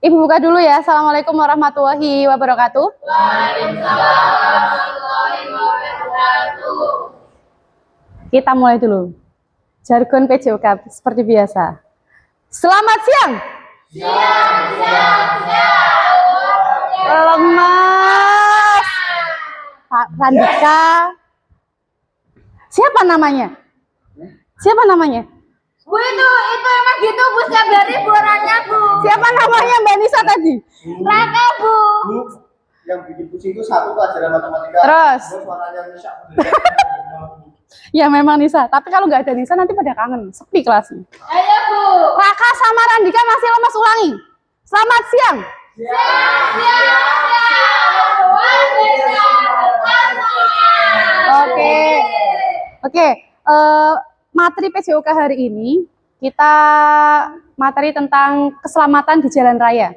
Ibu buka dulu ya. Assalamualaikum warahmatullahi wabarakatuh. Waalaikumsalam warahmatullahi wabarakatuh. Kita mulai dulu. Jargon PJOK seperti biasa. Selamat siang. Siang. Lemas. Pak Randika. Siapa namanya? Siapa namanya? Bu, itu emang gitu, Bu. Setiap hari buarannya, Bu. Siapa namanya Mbak Nisa tadi? Raka, Bu. Bu, yang bikin pusing itu satu pelajaran matematika. Terus? Suaranya Nisa. Ya memang Nisa. Tapi kalau nggak ada Nisa nanti pada kangen. Sepi kelasnya. Ayo, Bu. Raka sama Randika masih lemas, ulangi. Selamat siang. Oke. Materi PJOK hari ini kita materi tentang keselamatan di jalan raya.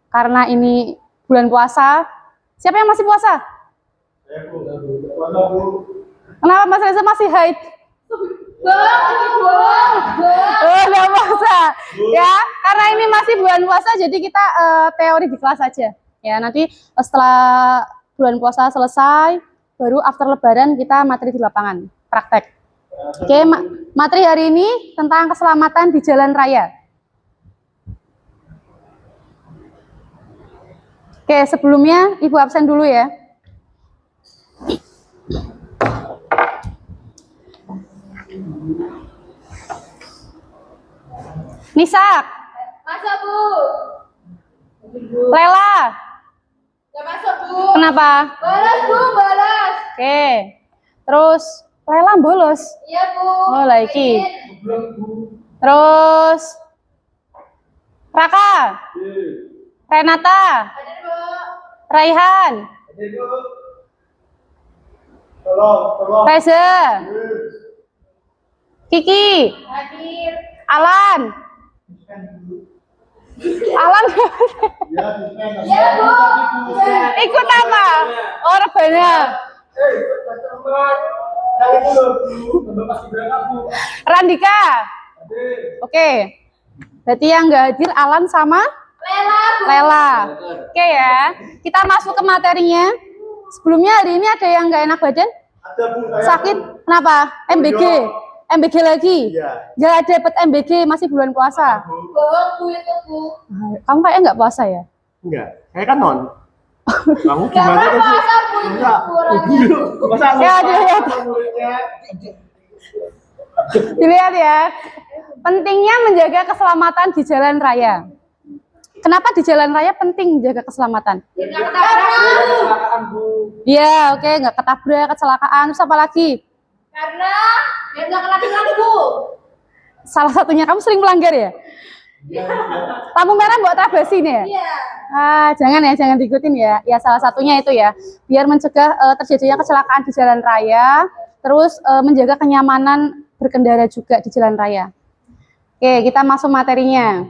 Karena ini bulan puasa. Siapa yang masih puasa? Kenapa Mas Reza masih haid? Nggak puasa. Ya, karena ini masih bulan puasa, jadi kita teori di kelas aja. Ya, nanti setelah bulan puasa selesai, baru after Lebaran kita materi di lapangan, praktek. Oke, materi hari ini tentang keselamatan di jalan raya. Oke, sebelumnya Ibu absen dulu ya. Nisa, Masuk, Bu. Lela, Ya masuk, Bu. kenapa? Balas, Bu, balas. Oke, terus Lela bolos. Iya, Bu. Oh, lagi. Izin. Terus Raka, Renata, Hadir, Bu. Raihan, Tolong. Reza, Kiki, Hadir. Alan. Alan Iya, Bu. ikut apa? Oh, rebana. Randika. Oke. Berarti yang nggak hadir Alan sama Lela, Bu. Lela. Oke ya. Kita masuk ke materinya. Sebelumnya hari ini ada yang nggak enak badan? Ada Bu, saya. Sakit? Kenapa? MBG. MBG lagi? Iya. Nggak ada dapat MBG, masih bulan puasa. Bohong, Bu, itu, Bu. Kamu kayaknya nggak puasa ya? Enggak, saya kan non. Kamu Gak gimana kan sih? puasa, Bu, itu Enggak. buarannya. Masa Ya, dilihat. muridnya? Dilihat ya. Pentingnya menjaga keselamatan di jalan raya. Kenapa di jalan raya penting menjaga keselamatan? Tidak ketabrak. Kecelakaan Bu. Iya, oke, nggak ketabrak, kecelakaan. Terus apa lagi? Karena biar nggak kena tilang, Bu. Salah satunya kamu sering melanggar ya? Lampu merah buat tabasi nih ya? Iya. Jangan ya, jangan diikutin ya. Ya salah satunya itu ya, biar mencegah terjadinya kecelakaan di jalan raya, terus menjaga kenyamanan berkendara juga di jalan raya. Oke, kita masuk materinya.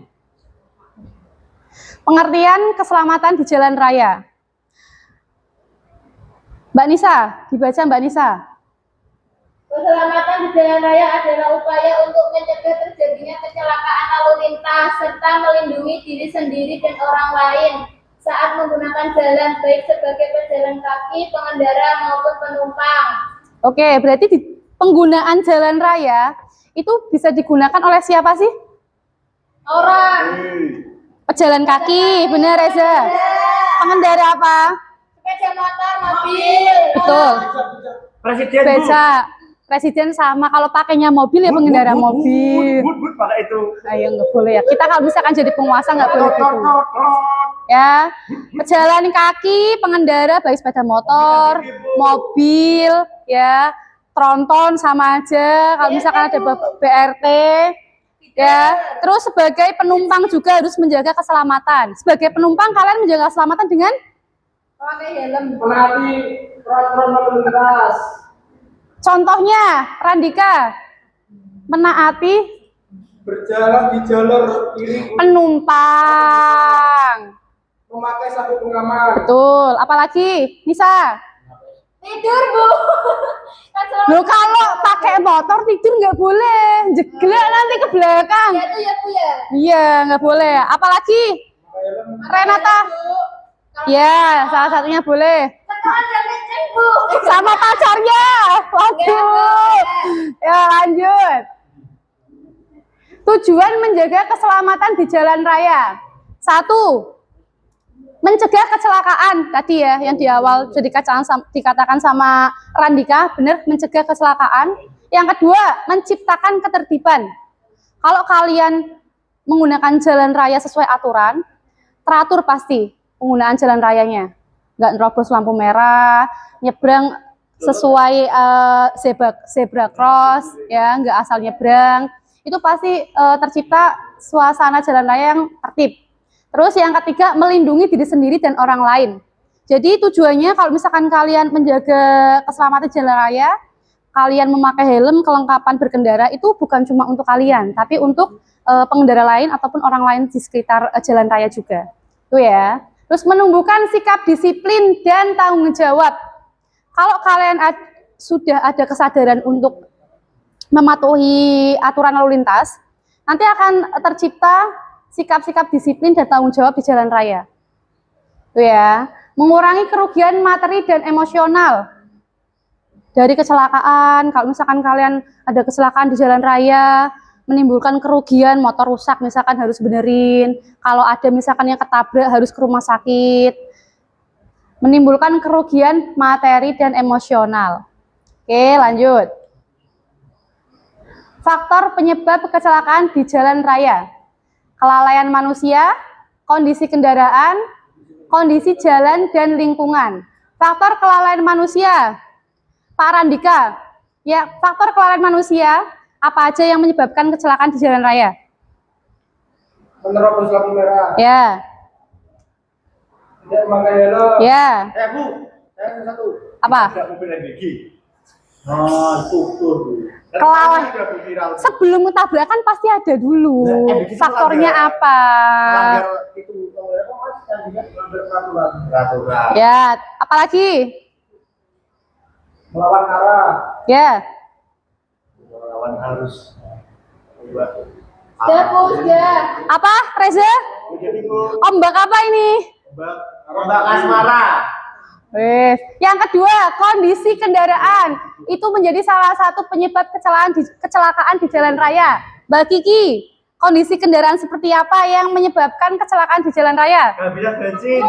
Pengertian keselamatan di jalan raya. Mbak Nisa, dibaca Mbak Nisa. Keselamatan di jalan raya adalah upaya untuk mencegah terjadinya kecelakaan lalu lintas serta melindungi diri sendiri dan orang lain saat menggunakan jalan, baik sebagai pejalan kaki, pengendara maupun penumpang. Oke, berarti di penggunaan jalan raya itu bisa digunakan oleh siapa sih? Orang. Pejalan kaki, benar Reza. Pengendara apa? Sepeda motor, mobil. Betul. Presiden Bu. Beca. Presiden sama, kalau pakainya mobil ya pengendara mobil. But, pakai itu. Ayo nggak boleh ya. Kita kalau misalkan jadi penguasa nggak boleh gitu. Ya, pejalan kaki, pengendara baik sepeda motor, mobil, ya, tronton sama aja. Kalau misalkan ada BRT, ya. Terus sebagai penumpang juga harus menjaga keselamatan. Sebagai penumpang kalian menjaga keselamatan dengan Pakai helm. Menaati peraturan lalu lintas. contohnya Randika menaati Berjalan di jalur kiri. penumpang. Memakai sabuk pengaman. Betul. Apalagi Nisa? Tidur, Bu. Kan selama Loh kalau pakai motor tidur nggak boleh, jeglek nanti ke belakang. ya tuh ya, Bu ya. Iya, nggak boleh. Apalagi Renata? Ya, salah satunya boleh. Sekarang jangan ngecek, Bu. Sama pacarnya. Waduh. Ya, lanjut. Tujuan menjaga keselamatan di jalan raya. 1. Mencegah kecelakaan. Tadi ya, yang di awal sudah dikatakan sama Randika, benar, mencegah kecelakaan. Yang kedua, menciptakan ketertiban. Kalau kalian menggunakan jalan raya sesuai aturan, teratur pasti penggunaan jalan rayanya. Nggak nerobos lampu merah, nyebrang sesuai zebra cross, ya, nggak asal nyebrang. Itu pasti tercipta suasana jalan raya yang tertib. Terus yang ketiga, melindungi diri sendiri dan orang lain. Jadi tujuannya kalau misalkan kalian menjaga keselamatan jalan raya, kalian memakai helm, kelengkapan berkendara itu bukan cuma untuk kalian, tapi untuk pengendara lain ataupun orang lain di sekitar jalan raya juga. Itu ya. Terus menumbuhkan sikap disiplin dan tanggung jawab. Kalau kalian sudah ada kesadaran untuk mematuhi aturan lalu lintas, nanti akan tercipta sikap-sikap disiplin dan tanggung jawab di jalan raya. Itu ya. Mengurangi kerugian materi dan emosional dari kecelakaan. Kalau misalkan kalian ada kecelakaan di jalan raya, menimbulkan kerugian, motor rusak misalkan harus benerin. Kalau ada misalkan yang ketabrak harus ke rumah sakit. Menimbulkan kerugian materi dan emosional. Oke, lanjut. Faktor penyebab kecelakaan di jalan raya. Kelalaian manusia, kondisi kendaraan, kondisi jalan dan lingkungan. Faktor kelalaian manusia. Pak Randika, ya, faktor kelalaian manusia apa aja yang menyebabkan kecelakaan di jalan raya? Menerobos lampu merah. Ya. Tidak memakai helm. Ya. Bu, saya ada satu. Apa? Tidak mobil MBG. Oh, tuh. Kelalaian. Sebelum tabrakan pasti ada dulu. Faktornya apa? Melanggar itu, melanggar peraturan. Ya, apalagi? Melawan arah. Ya. Melawan arus. Sudah, Bu, sudah. Apa, Reza? Jadi Bu, Ombak apa ini? ombak asmara. Wes. Yang kedua, kondisi kendaraan. Itu menjadi salah satu penyebab kecelakaan di jalan raya. Mbak Kiki, kondisi kendaraan seperti apa yang menyebabkan kecelakaan di jalan raya? Kehabisan bensin.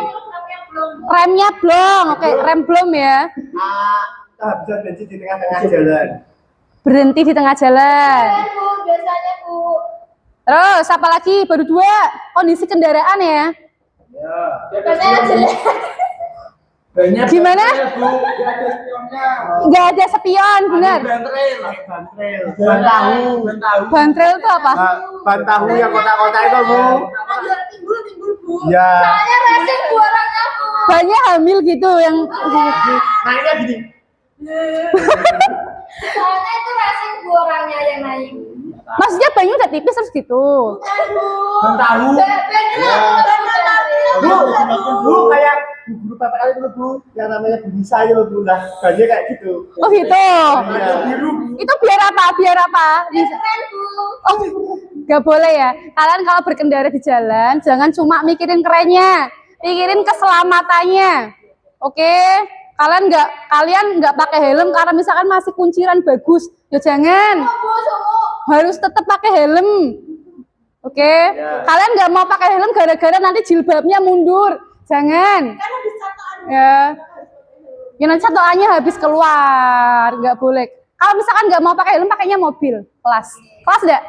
Remnya blong. Oke, rem belum ya. Kehabisan bensin di tengah-tengah jalan. Berhenti di tengah jalan. Sudah, Bu, biasanya, Bu. Terus apa lagi? Baru 2, kondisi kendaraan ya. Ya. Biasanya jelek. Banyak Gimana? Bu, nggak ada spionnya. Nggak ada sepion, benar. Ban tahu. Bantrel itu apa? Ban tahu yang kotak-kotak itu Bu. Kan juara timbul, Bu. Ya. Soalnya racing Bu orangnya, Bu. Banyak hamil gitu yang Naiknya gini. Soalnya itu racing Bu orangnya yang naik. maksudnya banyak udah tipis terus gitu. Bukan, Bu. Ban tahu. Pengen Bu, kayak guru PPL itu Bu, yang namanya bunyi saya Bu lah. Banyak kayak gitu. Oh gitu. Iya. Biru. Itu biar apa? Biar apa? keren, Bu. Oh, nggak boleh ya. Kalian kalau berkendara di jalan, jangan cuma mikirin kerennya, pikirin keselamatannya. Oke? Kalian nggak pakai helm karena misalkan masih kunciran bagus, ya jangan. Bu, sumu. Harus tetap pakai helm. Oke? Ya. Kalian nggak mau pakai helm gara-gara nanti jilbabnya mundur, jangan. Kan habis satuan. Ya. Ya nanti satuannya habis keluar, nggak boleh. Kalau misalkan nggak mau pakai helm, pakainya mobil, kelas nggak?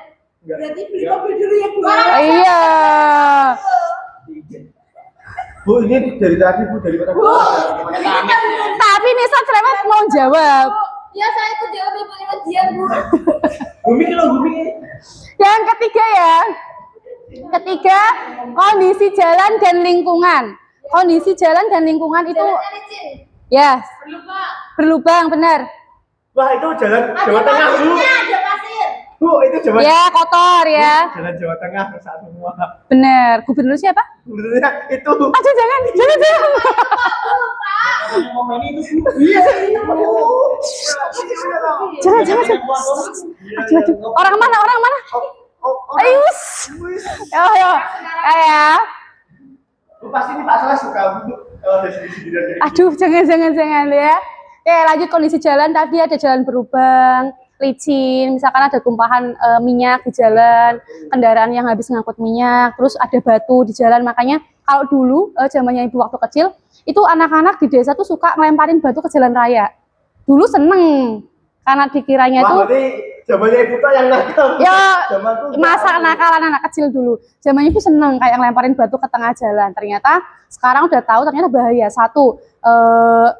Berarti beli mobil dulu ya, Bu. Iya. Bu, ini dari tadi Bu, dari kota. Tapi Nisa cerewet mau jawab. Ya, saya ikut jawab Ibu ujian, Bu. Bumi. Yang ketiga ya. Ketiga, kondisi jalan dan lingkungan. Kondisi jalan dan lingkungan itu Jalannya licin. ya Berlupa. berlubang, benar. Wah, itu jalan Ada Jawa Tengah Bu. pasirnya, ada pasir. Bu, itu Jawa. Ya, kotor ya. Jalan Jawa Tengah rusak semua. Bener. Gubernur siapa? Sebenarnya itu. Aduh, jangan. Iya, itu. Jangan. Aduh. Orang mana? Ayo. Yo. Ya. Bu, pasti ini Pak Salah suka Bu kalau dari sini. Aduh, jangan ya. Oke, lanjut kondisi jalan tadi ada jalan berlubang, licin, misalkan ada tumpahan minyak di jalan, kendaraan yang habis ngangkut minyak, terus ada batu di jalan. Makanya kalau dulu zamannya ibu waktu kecil, itu anak-anak di desa tuh suka ngelemparin batu ke jalan raya. Dulu seneng karena dikiranya Wah, tuh berarti zamannya ibu tuh yang nakal. ya Zamanku masa nakalan anak kecil dulu. Zamannya itu seneng kayak ngelemparin batu ke tengah jalan. Ternyata sekarang udah tahu ternyata bahaya. Satu,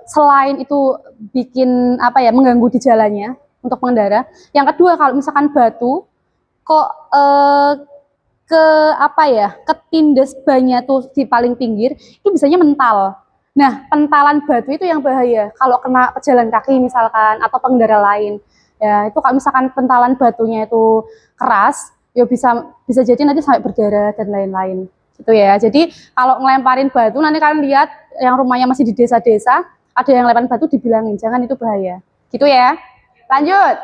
selain itu bikin mengganggu di jalannya untuk pengendara. Yang kedua, kalau misalkan batu kok ketindas bannya tuh di paling pinggir, itu biasanya mental. Nah, pentalan batu itu yang bahaya kalau kena pejalan kaki misalkan atau pengendara lain. Ya, itu kalau misalkan pentalan batunya itu keras, ya bisa jadi nanti sampai berdarah dan lain-lain. Gitu ya. Jadi kalau ngelemparin batu, nanti kalian lihat yang rumahnya masih di desa-desa, ada yang lemparin batu dibilangin, jangan, itu bahaya. Gitu ya. Lanjut.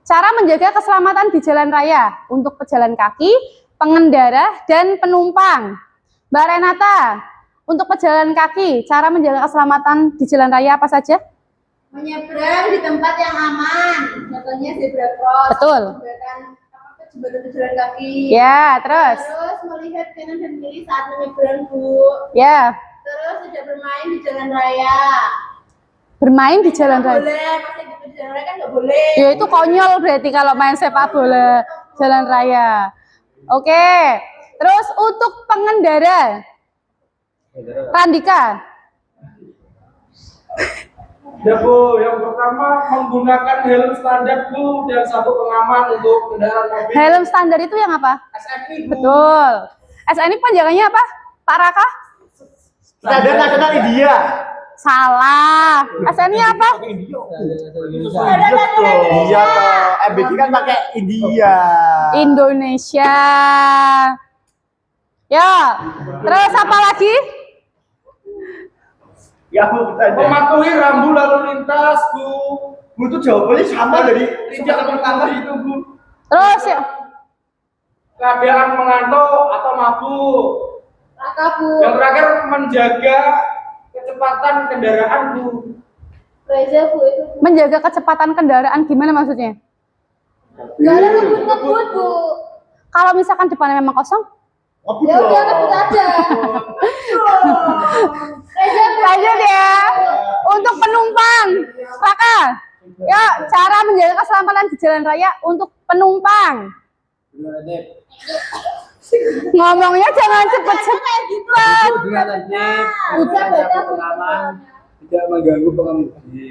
Cara menjaga keselamatan di jalan raya untuk pejalan kaki, pengendara, dan penumpang. Mbak Renata, untuk pejalan kaki, cara menjaga keselamatan di jalan raya apa saja? Menyeberang di tempat yang aman, contohnya zebra cross. Betul. Jembatan pejalan kaki. Ya, terus melihat kanan dan kiri saat menyeberang, Bu. Ya. Terus tidak bermain di jalan raya. Bermain di jalan raya? Boleh, masih di jalan raya kan nggak boleh. Ya itu konyol berarti kalau main sepak bola jalan raya. Oke. Terus untuk pengendara, Randika. Ya Bu, yang pertama menggunakan helm standar Bu dan sabuk pengaman untuk kendaraan mobil. Helm standar itu yang apa? SNI Bu. Betul. SNI panjangannya apa? Pak Raka? Standar nasional India. Salah. SNI apa? Iya, MBG kan pakai India. Indonesia. Ya. Terus apa lagi? Ya Bu, bertanya. Mematuhi rambu lalu lintas Bu. Bu itu jawabannya sama dari Tidak pertama itu Bu. Terus ya. Keadaan mengantuk atau mabuk. Raka, Bu. Yang terakhir menjaga kecepatan kendaraan Bu. Reza, Bu, itu Bu. Menjaga kecepatan kendaraan gimana maksudnya? Nggak ada ngebut, Bu. Kalau misalkan depannya memang kosong, Ya udah ngebut aja. Reza, Bu. lanjut ya. Untuk penumpang, Raka. Ya, cara menjaga keselamatan di jalan raya untuk penumpang. Ngomongnya jangan cepet-cepet. Dengan tertib, Udah beda, Bu. tidak mengganggu pengemudi.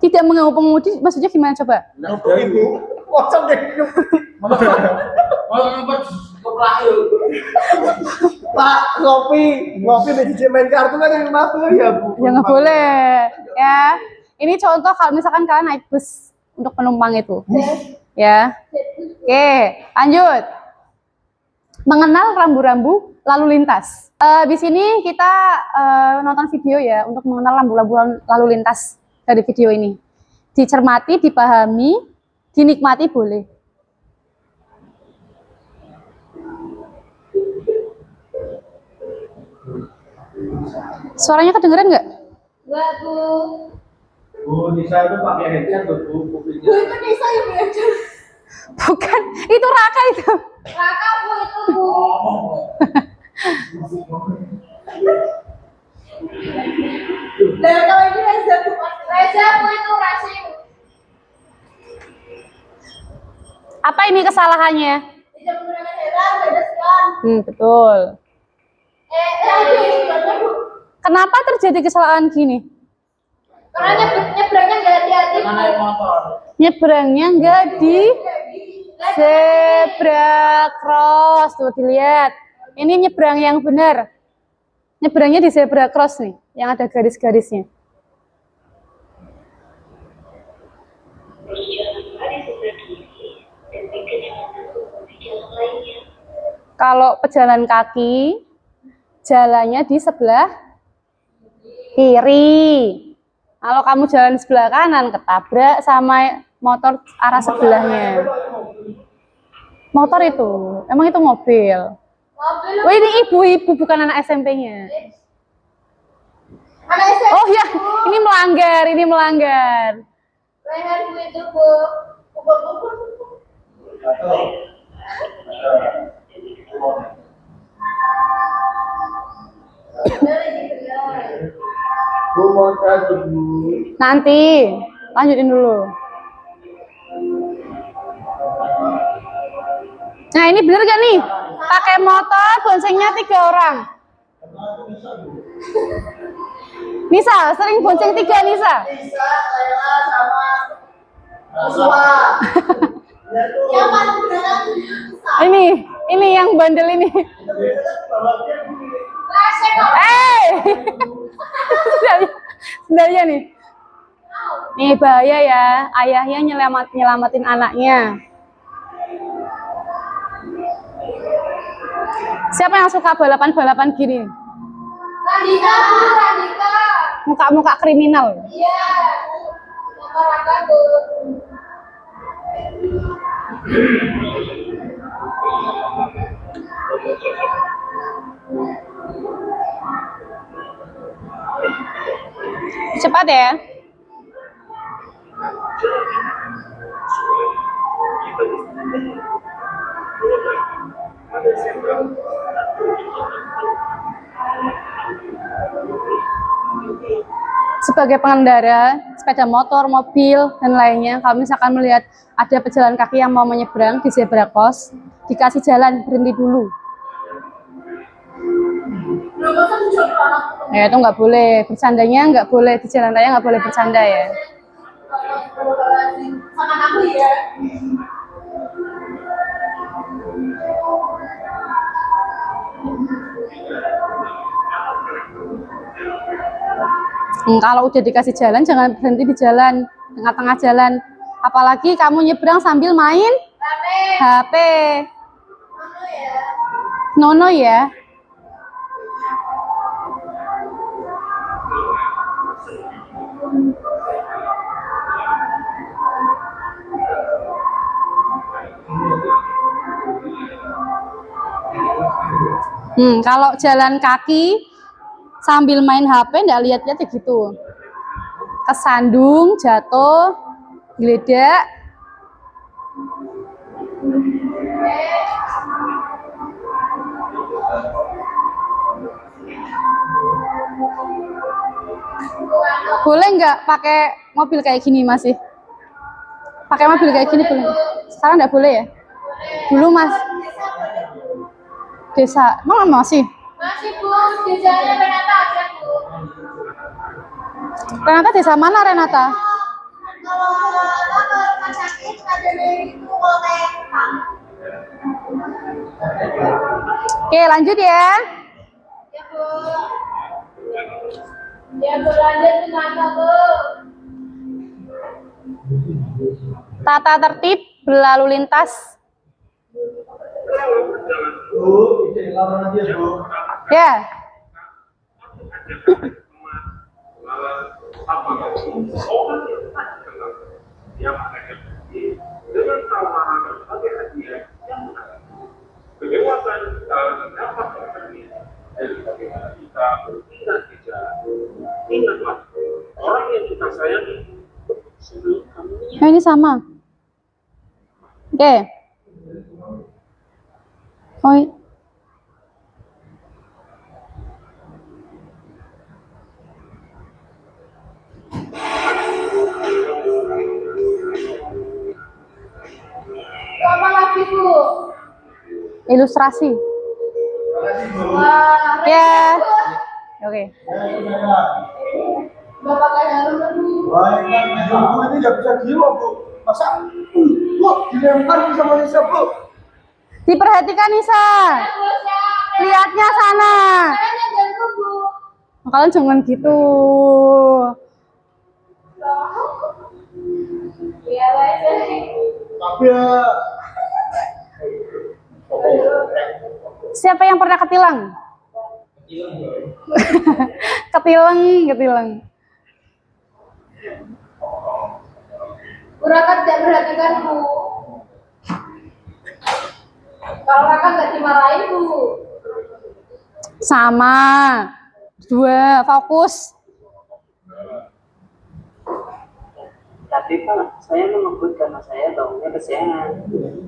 Tidak mengganggu pengemudi, maksudnya gimana coba? Untuk Ibu. Kosong deh. Mau ngebut keplayu. Pak, ngopi di main kartu kan yang mabuk ya Bu. Ya nggak boleh. Ya, ini contoh kalau misalkan kalian naik bus untuk penumpang itu. Ya. Oke, lanjut. Mengenal rambu-rambu lalu lintas. Di sini kita nonton video ya untuk mengenal rambu-rambu lalu lintas dari video ini. Dicermati, dipahami, dinikmati boleh. Suaranya kedengeran nggak? Nggak, Bu. Bu, Nisa itu pakai headset tuh Bu. Bu, itu Nisa yang belajar. Bukan, itu Raka itu. Raka, Bu, itu Bu. Dan kalau ini Reza, Bu. Reza, Bu, itu Rasim. Apa ini kesalahannya? Tidak menggunakan helm, ada sekian. Betul. Tadi, Bu. Kenapa terjadi kesalahan gini? Karena nyebrangnya nggak hati-hati, Bu. Naik motor. Nyebrangnya nggak di zebra cross. Tuh dilihat. Ini nyebrang yang benar. Nyebrangnya di zebra cross nih, yang ada garis-garisnya. Kalau pejalan kaki, jalannya di sebelah kiri. Kalau kamu jalan di sebelah kanan, ketabrak sama motor arah sebelahnya. Motor itu, emang itu mobil. Mobil Oh ini ibu-ibu bukan anak SMP-nya. anak SMP. Oh ya, ini melanggar, ini melanggar. Leherku itu, Bu. Pukul-pukul. Benar ini benar. Bu mau kasih Bu. Nanti, lanjutin dulu. Nah ini bener gak nih? Pakai motor, boncengnya 3 orang. Nisa, sering bonceng 3 Nisa. Bisa, Lela sama Joshua. Yang paling benar Ini yang bandel ini. Resek kok. Sendalnya nih. Nih bahaya ya, ayahnya nyelamatin anaknya. Siapa yang suka balapan-balapan gini? Randika, Bu, Randika. Muka-muka kriminal. Iya. Nama Raka, Bu. Cepat ya. Sebagai pengendara sepeda motor, mobil, dan lainnya, kalau misalkan melihat ada pejalan kaki yang mau menyeberang di zebra cross, dikasih jalan, berhenti dulu. Ya itu nggak boleh, bercandanya nggak boleh, di jalan raya nggak boleh bercanda ya. Sama aku ya. Kalau udah dikasih jalan, jangan berhenti di jalan, tengah-tengah jalan. Apalagi kamu nyebrang sambil main HP. Nono ya. Kalau jalan kaki sambil main HP, nggak lihat-lihat ya gitu. Kesandung, jatuh, geledak. Boleh nggak pakai mobil kayak gini masih? Pakai mobil kayak gini boleh? Sekarang nggak boleh ya? Dulu mas. Desa, emang masih? Masih, Bu. Desanya Renata ada, Bu. Renata desa mana Renata? Kalau ke rumah sakit ada dari itu kalau kayak Pak. Oke lanjut ya. Ya, Bu. Ya, Bu, lanjut kenapa, Bu? Tata tertib berlalu lintas. Bu, izin laporan aja Bu. Ya. Orang yang kita sayangi Nah, ini sama. Oke. Oh, Apa lagi, Bu? ilustrasi. Wah, Ya. Oke. Bapak kayak harum, Bu. Wah, Bu ini nggak bisa gila Bu. Masa? Bu, dilempar sama Nisa Bu. Diperhatikan Nisa. Lihatnya sana. Kayaknya jangan, Bu. Kalian jangan gitu. Iya, Wes. Tapi ya Siapa yang pernah ketilang? Ketilang. Raka tidak perhatikan Bu. Kalau Raka nggak dimarahin Bu. Sama. Dua, fokus. Tapi Pak, saya mengebut karena saya bangunnya kesiangan.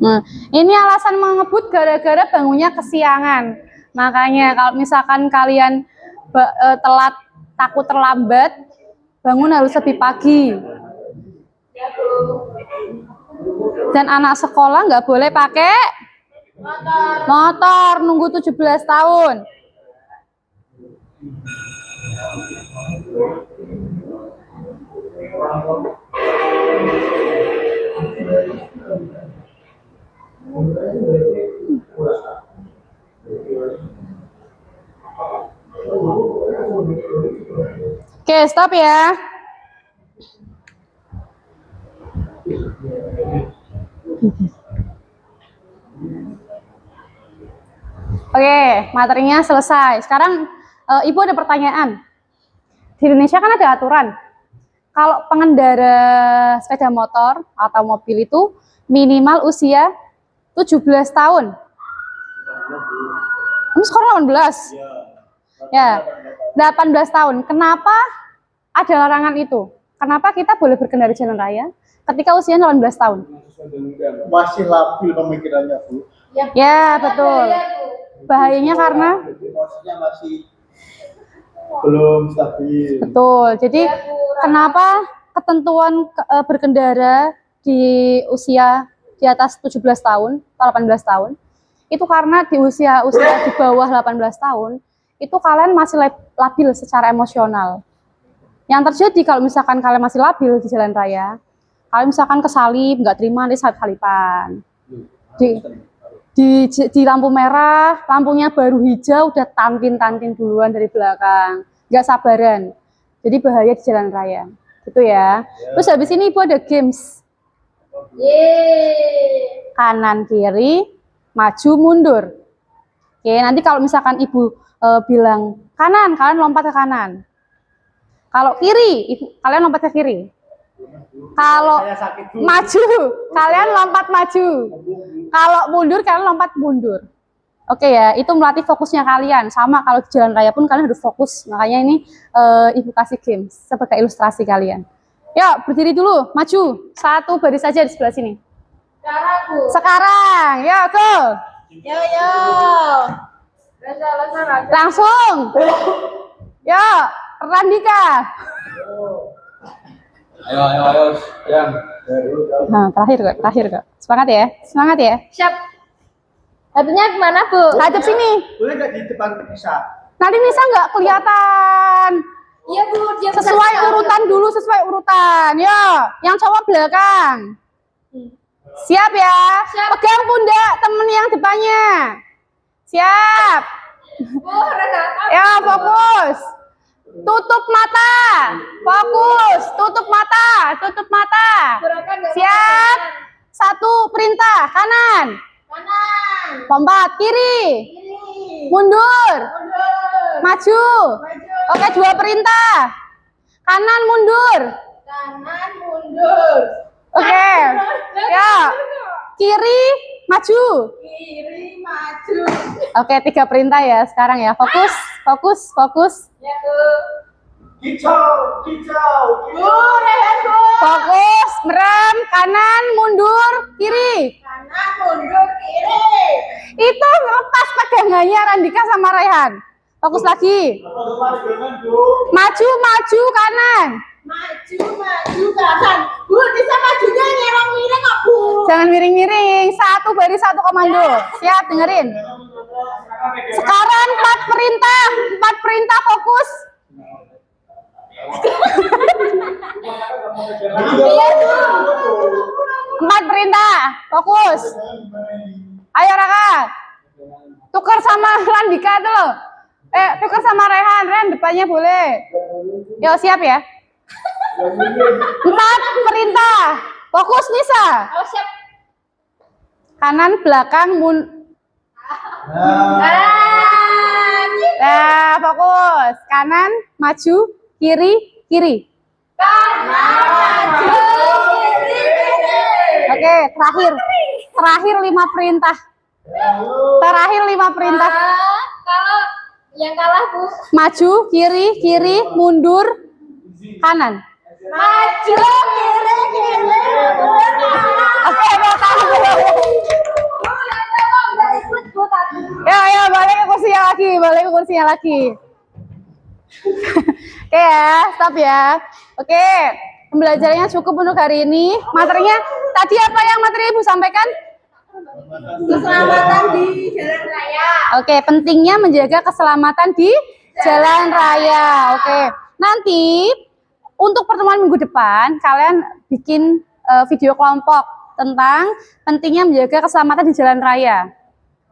Nah, ini alasan mengebut gara-gara bangunnya kesiangan. Makanya kalau misalkan kalian telat, takut terlambat, bangun harus lebih pagi. Ya Bu. Dan anak sekolah nggak boleh pakai motor nunggu 17 tahun. Oke, stop ya. Oke, materinya selesai. Sekarang Ibu ada pertanyaan. Di Indonesia kan ada aturan. Kalau pengendara sepeda motor atau mobil itu minimal usia 17 tahun. Ini sekarang 18. Ya, 18 tahun. Kenapa ada larangan itu? Kenapa kita boleh berkendara jalan raya ketika usianya 18 tahun? Masih labil pemikirannya Bu. Ya, betul. Bahayanya karena Emosinya masih belum stabil. betul. Jadi kenapa ketentuan berkendara di usia di atas 17 tahun atau 18 tahun? Itu karena di usia di bawah 18 tahun itu kalian masih labil secara emosional. Yang terjadi kalau misalkan kalian masih labil di jalan raya, kalian misalkan kesalip, nggak terima nanti salip-salipan. Di lampu merah, lampunya baru hijau, udah tantin duluan dari belakang, nggak sabaran. Jadi bahaya di jalan raya, gitu ya. Terus habis ini Ibu ada games, Yeay. kanan kiri, maju mundur. Oke, nanti kalau misalkan Ibu bilang kanan, kalian lompat ke kanan. Kalau kiri, kalian lompat ke kiri. Kalau maju, kalian lompat maju. Kalau mundur, kalian lompat mundur. Oke ya, itu melatih fokusnya kalian. Sama kalau di jalan raya pun kalian harus fokus. Makanya ini Ibu kasih games sebagai ilustrasi kalian. Yuk, berdiri dulu, maju. Satu baris saja di sebelah sini. Sekarang Bu. Sekarang, ya go. Yo. Rasa. Langsung. Yuk, Randika. Ayo, yang. Nah, terakhir kok. Semangat ya. Siap. Hadapnya kemana Bu? Hadap sini. Boleh nggak di depan bisa? Nanti Nisa nggak kelihatan. Iya Bu, dia Sesuai urutan. Ya, yang cowok belakang. Siap ya? Pegang pundak temen yang depannya. Siap. Bu, Raka. Ya, fokus. Tutup mata. Fokus. Tutup mata. Raka nggak Siap. Satu perintah kanan. Kanan. Lompat kiri. Kiri. Mundur. Mundur. Maju. Maju. Oke, dua perintah. Kanan mundur. Kanan mundur. Oke. Ya. Kiri maju. Kiri maju. Oke, 3 perintah ya sekarang ya. Fokus. Ya Bu. Kicau. Bu, rehat Bu. Fokus, merem, kanan, mundur, kiri. Kanan mundur kiri. Itu lepas pegangannya Randika sama Raihan. Fokus lagi. Maju, kanan. Maju kanan. Bu, bisa majunya nyerong miring kok Bu. Jangan miring-miring. Satu baris, satu komando. Siap, dengerin. Sekarang 4 perintah fokus. Iya Bu. 4 perintah, fokus. Ayo Raka. Tukar sama Randika tuh loh. Tukar sama Rehan, depannya boleh. Yo, siap ya. 4 perintah. Fokus Nisa. Oh siap. Kanan, belakang, Nah, fokus. Kanan, maju, kiri, kiri. Oke, terakhir. Terakhir 5 perintah. Terakhir 5 perintah. Kalau yang kalah Bu, Maju, kiri, kiri, mundur, kanan. maju kiri mundur. Oke, botak. Ya, balik ke kursinya lagi, balik ke kursinya lagi. Oke ya, stop ya. Oke, pembelajarannya cukup untuk hari ini. Materinya, tadi apa yang materi Ibu sampaikan? Keselamatan di jalan raya. Oke, pentingnya menjaga keselamatan di jalan raya. Oke, nanti untuk pertemuan minggu depan, kalian bikin video kelompok tentang pentingnya menjaga keselamatan di jalan raya.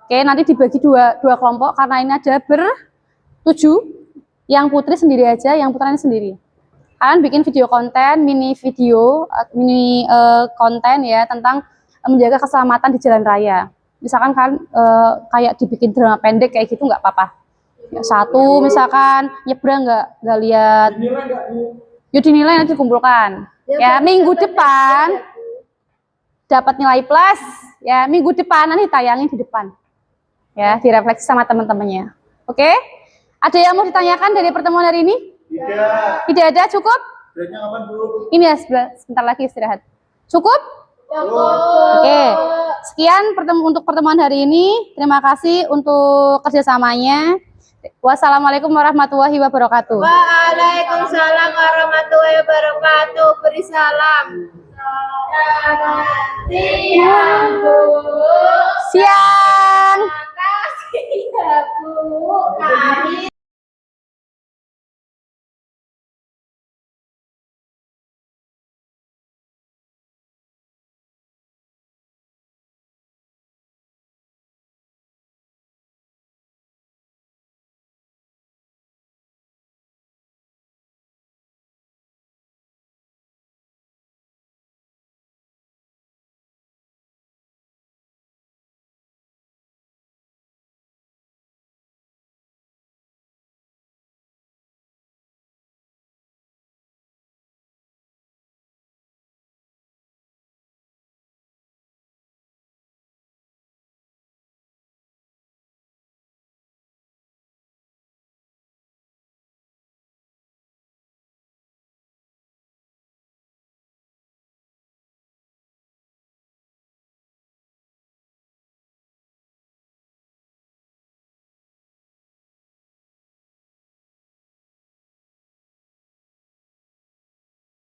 Oke, nanti dibagi dua kelompok karena ini ada 7. Yang putri sendiri aja, yang putranya sendiri. Kalian bikin video konten, mini konten ya tentang menjaga keselamatan di jalan raya. Misalkan kalian kayak dibikin drama pendek kayak gitu nggak apa-apa. Ya, satu misalkan nyebrang nggak lihat. Dinilai nggak Bu? Yuk dinilai nanti dikumpulkan. Ya minggu depan dapat nilai plus. Ya minggu depan nanti tayangin di depan. Ya direfleksi sama teman-temannya. Oke? Ada yang mau ditanyakan dari pertemuan hari ini? Tidak. Tidak ada, cukup? Breaknya kapan, Bu? Ini ya, sebentar lagi istirahat. Cukup? Cukup. Oke. Sekian untuk pertemuan hari ini. Terima kasih untuk kerjasamanya. Wassalamualaikum warahmatullahi wabarakatuh. Waalaikumsalam warahmatullahi wabarakatuh. Beri salam. Selamat siang, Bu. Siap.